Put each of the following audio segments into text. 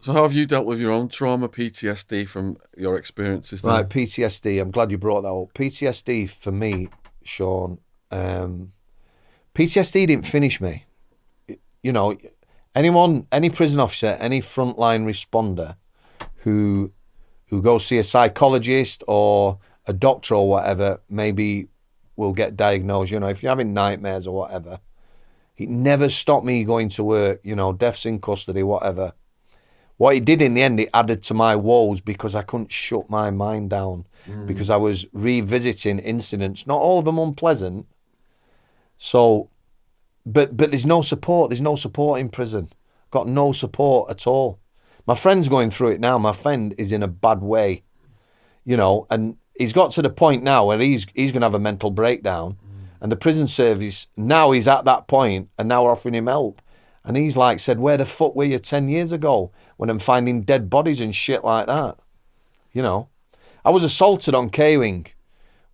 So how have you dealt with your own trauma, PTSD, from your experiences Right, then? PTSD. I'm glad you brought that up. PTSD for me, Shaun. PTSD didn't finish me. You know, any prison officer, any frontline responder who goes see a psychologist or a doctor or whatever, maybe will get diagnosed. You know, if you're having nightmares or whatever, it never stopped me going to work. You know, deaths in custody, whatever. What it did in the end, it added to my woes because I couldn't shut my mind down because I was revisiting incidents, not all of them unpleasant. So, but there's no support. There's no support in prison. Got no support at all. My friend's going through it now. My friend is in a bad way, you know, and he's got to the point now where he's going to have a mental breakdown. And the prison service, now he's at that point and now we're offering him help. And he's like said, where the fuck were you 10 years ago when I'm finding dead bodies and shit like that? You know, I was assaulted on K-Wing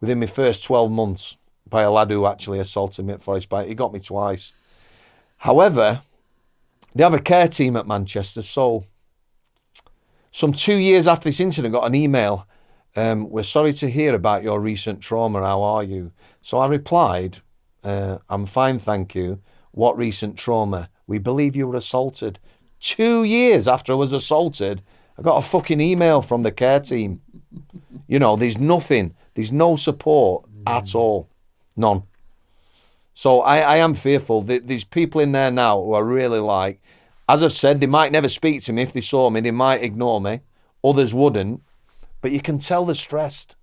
within my first 12 months by a lad who actually assaulted me at Forest Bank. He got me twice. However, they have a care team at Manchester. So some 2 years after this incident, I got an email. We're sorry to hear about your recent trauma. How are you? So I replied, I'm fine, thank you. What recent trauma? We believe you were assaulted. 2 years after I was assaulted, I got a fucking email from the care team. You know, there's nothing. There's no support at all. None. So I am fearful. There's people in there now who are really like, as I've said, they might never speak to me if they saw me. They might ignore me. Others wouldn't. But you can tell they're stressed,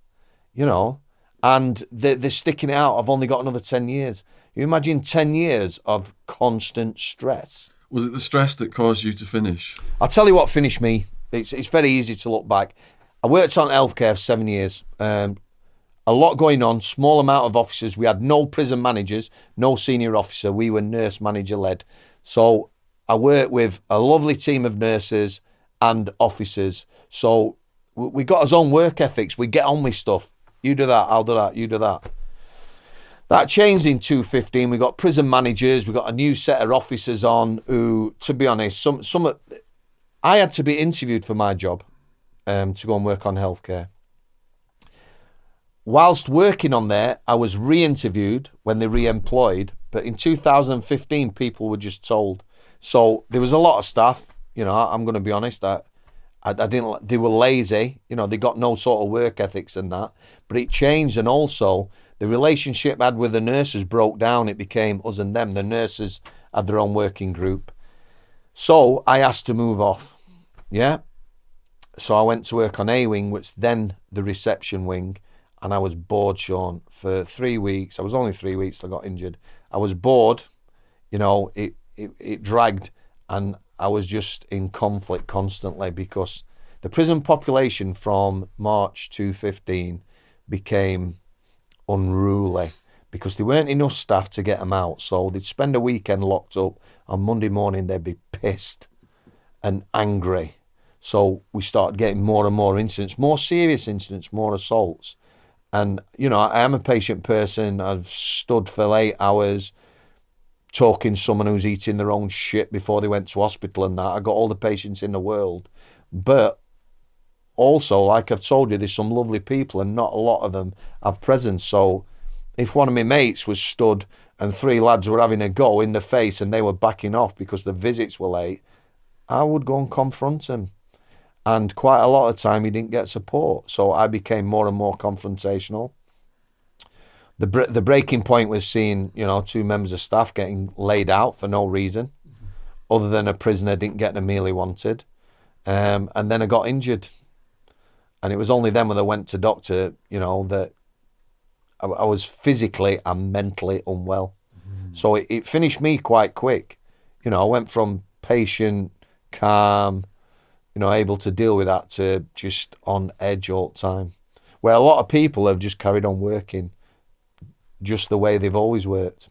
you know, and they're sticking it out. I've only got another 10 years. You imagine 10 years of constant stress. Was it the stress that caused you to finish? I'll tell you what finished me. It's very easy to look back. I worked on healthcare for 7 years. A lot going on, small amount of officers. We had no prison managers, no senior officer. We were nurse manager led. So I worked with a lovely team of nurses and officers. So we got our own work ethics. We get on with stuff. You do that, I'll do that, you do that. That changed in 2015. We got prison managers. We got a new set of officers on who, to be honest, I had to be interviewed for my job to go and work on healthcare. Whilst working on there, I was re-interviewed when they re-employed. But in 2015, people were just told. So there was a lot of staff. You know, I'm going to be honest. I didn't. They were lazy. You know, they got no sort of work ethics and that. But it changed, and also the relationship I had with the nurses broke down. It became us and them. The nurses had their own working group. So I asked to move off. Yeah. So I went to work on A wing, which then the reception wing, and I was bored, Shaun, for 3 weeks. I was only 3 weeks till I got injured. I was bored. You know, it dragged, and I was just in conflict constantly because the prison population from March 2015 became unruly because there weren't enough staff to get them out. So they'd spend a weekend locked up. On Monday morning, they'd be pissed and angry. So we started getting more and more incidents, more serious incidents, more assaults. And, you know, I am a patient person. I've stood for 8 hours talking to someone who's eating their own shit before they went to hospital and that. I got all the patience in the world. But also, like I've told you, there's some lovely people and not a lot of them have presence. So if one of my mates was stood and 3 lads were having a go in the face and they were backing off because the visits were late, I would go and confront him. And quite a lot of time he didn't get support. So I became more and more confrontational. The breaking point was seeing, you know, 2 members of staff getting laid out for no reason, other than a prisoner didn't get the meal he wanted. And then I got injured. And it was only then when I went to doctor, you know, that I was physically and mentally unwell. So it finished me quite quick. You know, I went from patient, calm, you know, able to deal with that to just on edge all the time. Where a lot of people have just carried on working just the way they've always worked.